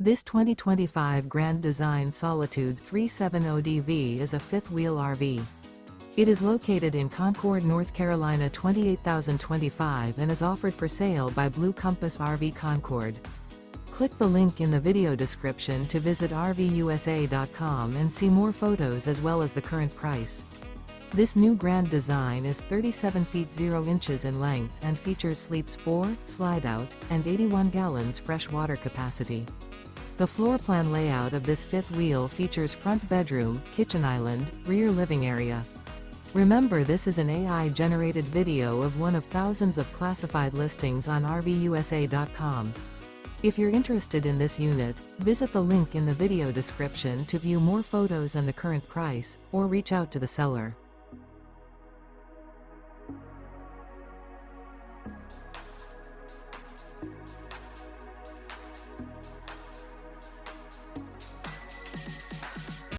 This 2025 Grand Design Solitude 370DV is a fifth-wheel RV. It is located in Concord, North Carolina 28025 and is offered for sale by Blue Compass RV Concord. Click the link in the video description to visit RVUSA.com and see more photos as well as the current price. This new Grand Design is 37 feet 0 inches in length and features sleeps 4, Slideout, and 81 gallons fresh water capacity. The floor plan layout of this fifth wheel features front bedroom, kitchen island, rear living area. Remember, this is an AI-generated video of one of thousands of classified listings on RVUSA.com. If you're interested in this unit, visit the link in the video description to view more photos and the current price, or reach out to the seller.